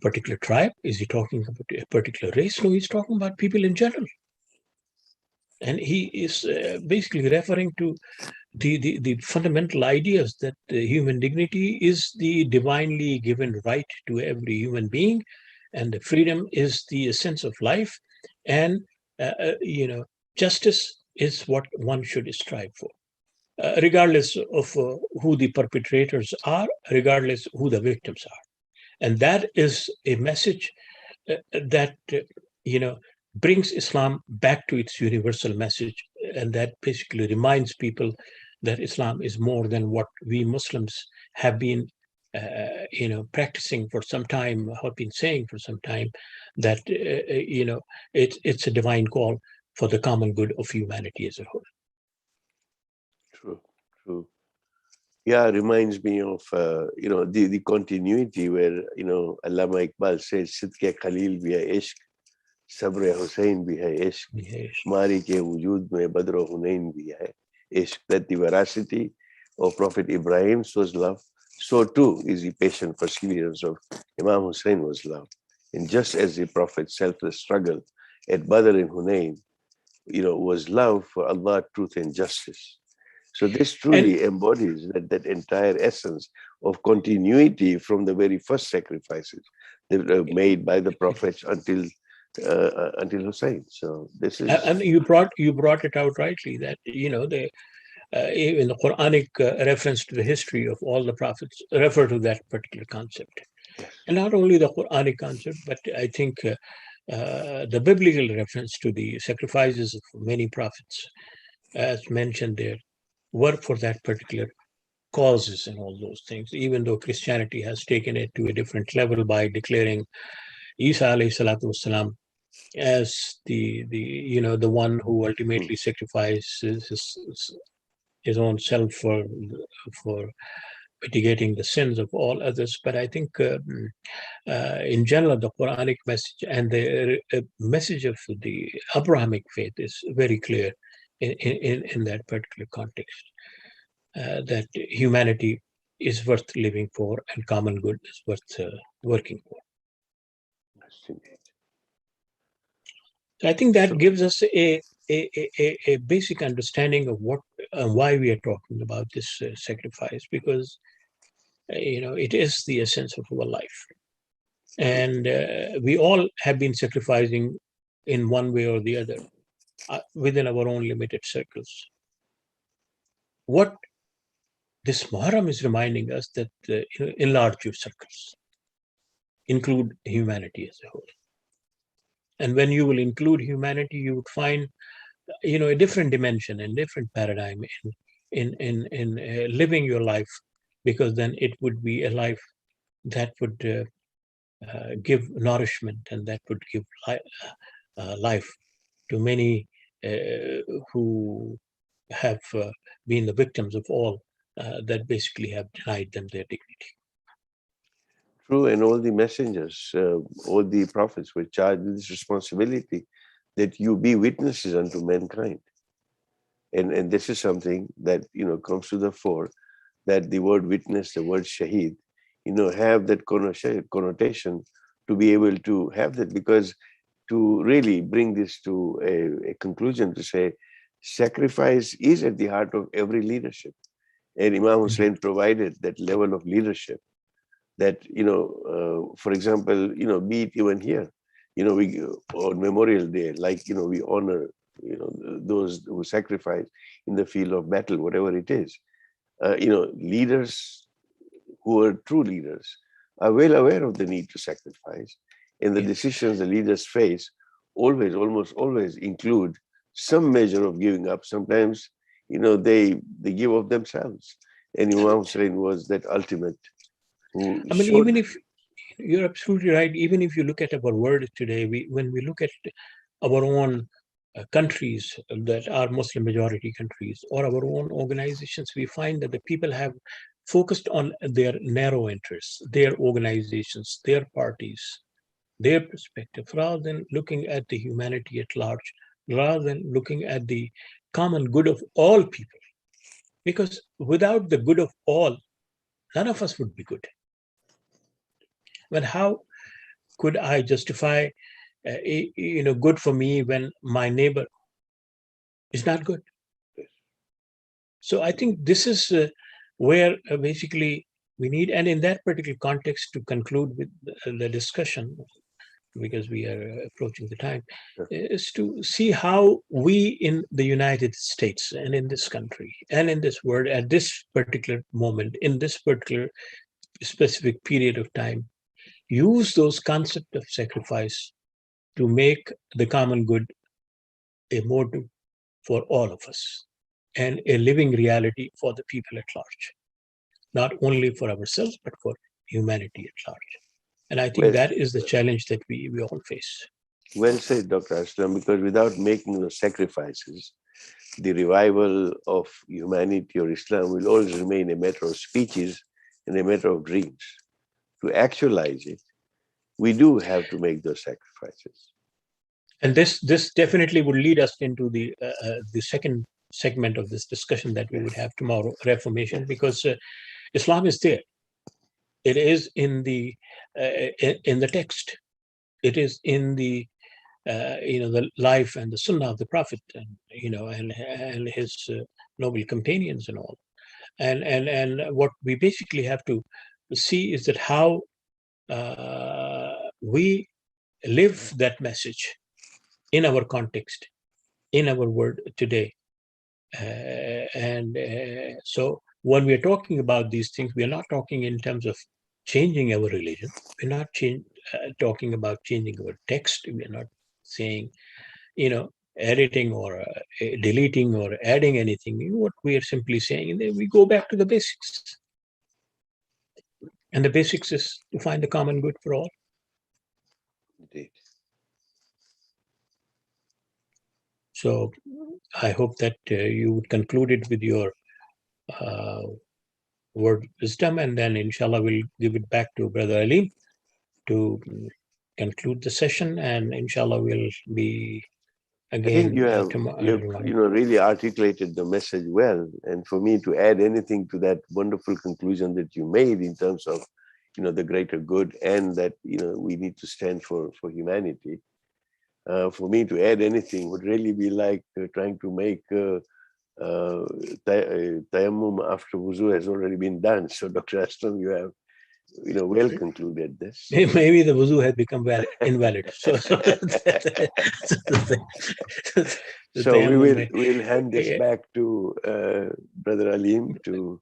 D: particular tribe? Is he talking about a particular race? No, he's talking about people in general. And he is basically referring to the fundamental ideas that human dignity is the divinely given right to every human being, and the freedom is the essence of life, and justice is what one should strive for, regardless of who the perpetrators are, regardless who the victims are. And that is a message that brings Islam back to its universal message, and that basically reminds people that Islam is more than what we Muslims have been practicing for some time, have been saying for some time, that it's a divine call for the common good of humanity as a whole.
E: True. Yeah, reminds me of the continuity where Allama Iqbal says, "Sidke Khalil bhi hai ishq, Sabr Hussain bhi hai ishq, Mari ke wujud mein Badr Hunain bhi hai ishq." That the veracity of Prophet Ibrahim's was love, so too is the patient perseverance of Imam Hussain was love. And just as the Prophet's selfless struggle at Badr and Hunain, was love for Allah, truth and justice. So this truly embodies that entire essence of continuity from the very first sacrifices that were made by the prophets until Hussein. So this is,
D: and you brought it out rightly, that even the Quranic reference to the history of all the prophets refer to that particular concept.
E: yes.
D: And not only the Quranic concept, but I think the biblical reference to the sacrifices of many prophets, as mentioned there, were for that particular causes and all those things, even though Christianity has taken it to a different level by declaring Isa alayhi salatu wasalam as the one who ultimately sacrifices his own self for mitigating the sins of all others. But I think in general, the Quranic message and the message of the Abrahamic faith is very clear in that particular context, that humanity is worth living for and common good is worth working for. So I think that gives us a basic understanding of what why we are talking about this sacrifice, because it is the essence of our life, and we all have been sacrificing in one way or the other within our own limited circles. What this Muharram is reminding us that enlarge your circles, include humanity as a whole. And when you will include humanity, you would find, a different dimension and different paradigm in living your life, because then it would be a life that would give nourishment, and that would give life to many who have been the victims of all that basically have denied them their dignity.
E: True, and all the messengers, all the prophets were charged with this responsibility that you be witnesses unto mankind. And this is something that, comes to the fore, that the word witness, the word shaheed, have that connotation to be able to have that, because to really bring this to a conclusion, to say sacrifice is at the heart of every leadership. And Imam Hussein provided that level of leadership that, for example, be it even here, we on Memorial Day, like, we honor, those who sacrifice in the field of battle, whatever it is. Leaders who are true leaders are well aware of the need to sacrifice, and the decisions the leaders face almost always include some measure of giving up. Sometimes, they give of themselves. And Imam Hussein was that ultimate who
D: I mean,
E: showed.
D: even if you're absolutely right, even if you look at our world today, when we look at our own countries that are Muslim majority countries, or our own organizations, we find that the people have focused on their narrow interests, their organizations, their parties, their perspective, rather than looking at the humanity at large, rather than looking at the common good of all people. Because without the good of all, none of us would be good. But how could I justify, good for me when my neighbor is not good? So I think this is where basically we need, and in that particular context, to conclude with the discussion, because we are approaching the time, is to see how we in the United States and in this country and in this world at this particular moment, in this particular specific period of time, use those concepts of sacrifice to make the common good a motive for all of us and a living reality for the people at large, not only for ourselves, but for humanity at large. And I think that is the challenge that we all face.
E: Well said, Dr. Aslam, because without making those sacrifices, the revival of humanity or Islam will always remain a matter of speeches and a matter of dreams. To actualize it, we do have to make those sacrifices.
D: And this definitely would lead us into the second segment of this discussion that we would have tomorrow, Reformation, because Islam is there. It is in the text. It is in the the life and the Sunnah of the Prophet, and and his noble companions and all. And what we basically have to see is that how we live that message in our context, in our world today. So when we're talking about these things, we are not talking in terms of changing our religion. We're not talking about changing our text. We're not saying, editing or deleting or adding anything. What we are simply saying, we go back to the basics. And the basics is to find the common good for all.
E: Indeed.
D: So I hope that you would conclude it with your word wisdom, and then inshallah we'll give it back to Brother Ali to conclude the session, and inshallah we'll be again.
E: I think you have
D: tomorrow.
E: really articulated the message well, and for me to add anything to that wonderful conclusion that you made in terms of the greater good, and that we need to stand for humanity. For me to add anything would really be like trying to make tayammum after wuzu has already been done. So Dr. Aslam, you have well concluded this.
D: Maybe the wuzu has become invalid.
E: So we'll hand this back to Brother Alim to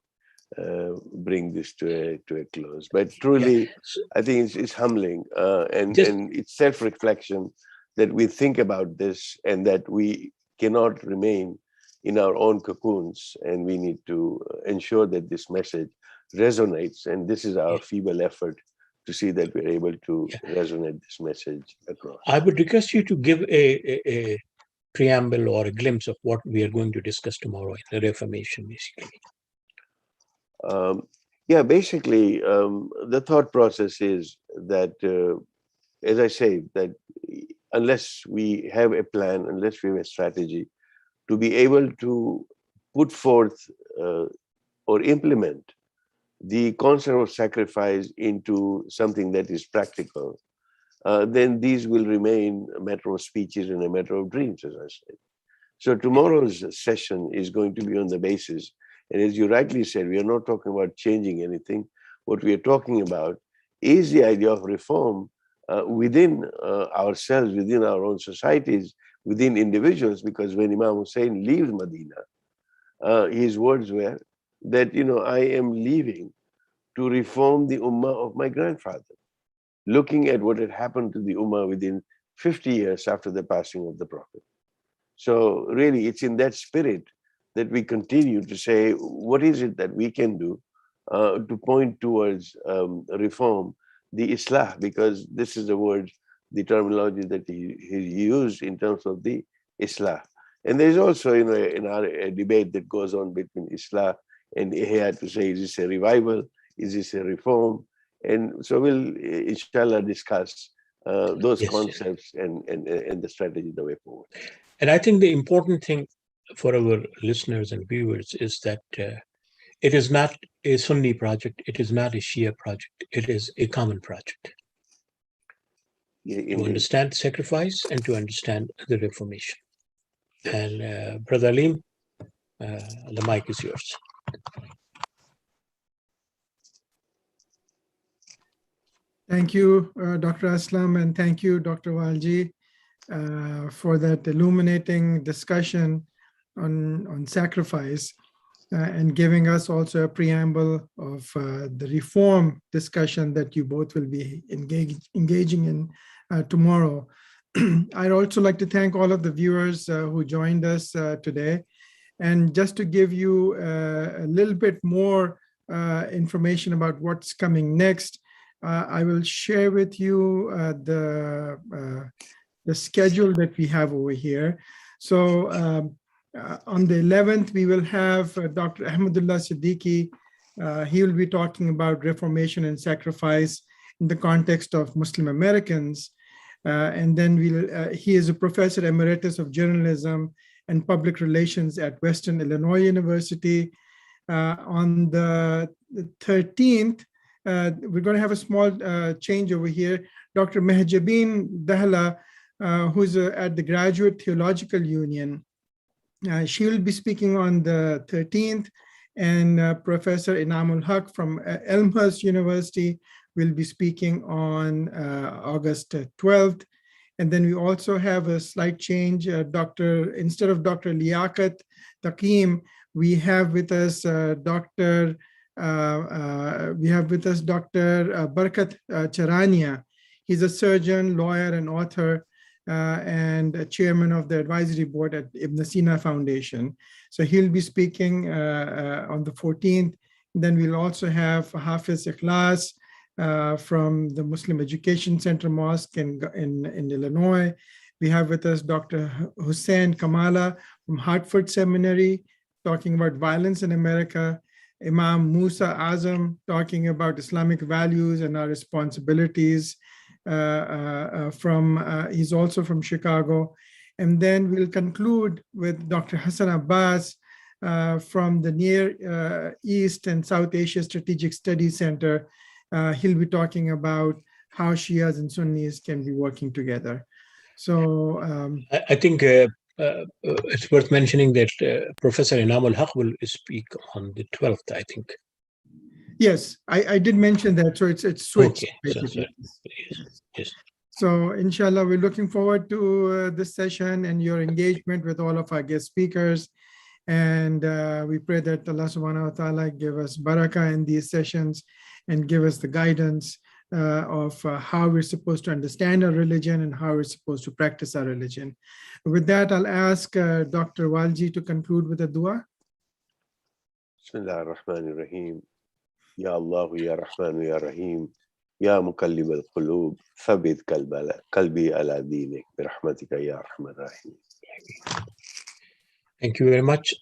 E: bring this to a close. But truly, I think it's humbling and it's self-reflection that we think about this, and that we cannot remain in our own cocoons, and we need to ensure that this message resonates. And this is our feeble effort to see that we're able to resonate this message across.
D: I would request you to give a preamble or a glimpse of what we are going to discuss tomorrow in the Reformation, basically.
E: Basically, the thought process is that, as I say, that unless we have a plan, unless we have a strategy to be able to put forth or implement the concept of sacrifice into something that is practical, then these will remain a matter of speeches and a matter of dreams, as I said. So tomorrow's session is going to be on the basis, and as you rightly said, we are not talking about changing anything. What we are talking about is the idea of reform within ourselves, within our own societies, within individuals, because when Imam Hussein leaves Medina, his words were that, I am leaving to reform the ummah of my grandfather, looking at what had happened to the ummah within 50 years after the passing of the Prophet. So really, it's in that spirit that we continue to say, what is it that we can do to point towards reform, the Islah, because this is the word, the terminology that he used in terms of the Islah. And there's also, in our debate that goes on between Islah and Ihya to say, is this a revival? Is this a reform? And so we'll, inshallah, discuss those concepts and the strategy, the way forward.
D: And I think the important thing for our listeners and viewers is that it is not a Sunni project, it is not a Shia project, it is a common project. To understand sacrifice and to understand the Reformation. And Brother Alim, the mic is yours.
C: Thank you, Dr. Aslam, and thank you, Dr. Walji, for that illuminating discussion on sacrifice and giving us also a preamble of the reform discussion that you both will be engaging in tomorrow. I'd also like to thank all of the viewers who joined us today. And just to give you a little bit more information about what's coming next, I will share with you the schedule that we have over here. So on the 11th, we will have Dr. Ahmadullah Siddiqui. He will be talking about reformation and sacrifice in the context of Muslim Americans. And then he is a professor emeritus of journalism and public relations at Western Illinois University. On the 13th, we're going to have a small change over here. Dr. Mehjabeen Dahla, who's at the Graduate Theological Union, she will be speaking on the 13th, and Professor Inamul Haq from Elmhurst University will be speaking on August 12th. And then we also have a slight change. Instead of Dr. Liaquat Taqeem, we have with us Dr. Barkat Charania. He's a surgeon, lawyer, and author, and a chairman of the advisory board at Ibn Sina Foundation. So he'll be speaking on the 14th. Then we'll also have Hafiz Ikhlas from the Muslim Education Center Mosque in Illinois. We have with us Dr. Hussein Kamala from Hartford Seminary, talking about violence in America. Imam Musa Azam talking about Islamic values and our responsibilities. He's also from Chicago. And then we'll conclude with Dr. Hassan Abbas from the Near East and South Asia Strategic Studies Center. He'll be talking about how Shias and Sunnis can be working together. So
D: I think it's worth mentioning that Professor Inamul Haq will speak on the 12th, I think.
C: Yes, I did mention that. So it's switched.
D: Okay. Yes.
C: So inshallah, we're looking forward to this session and your engagement with all of our guest speakers. And we pray that Allah subhanahu wa ta'ala give us barakah in these sessions and give us the guidance of how we're supposed to understand our religion and how we're supposed to practice our religion. With that, I'll ask Dr. Walji to conclude with a dua.
E: Bismillah ar-Rahman ar-Rahim. Ya Allah, Ya Rahman, Ya Rahim. Ya Muqallib al-Qulub, Thabit qalbi ala dinik, birahmatika Ya Rahman Rahim.
D: Thank you very much.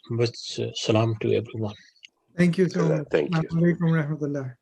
D: Salam to everyone.
C: Thank you so much.
E: Thank you.
C: Assalamu alaikum wa rahmatullah.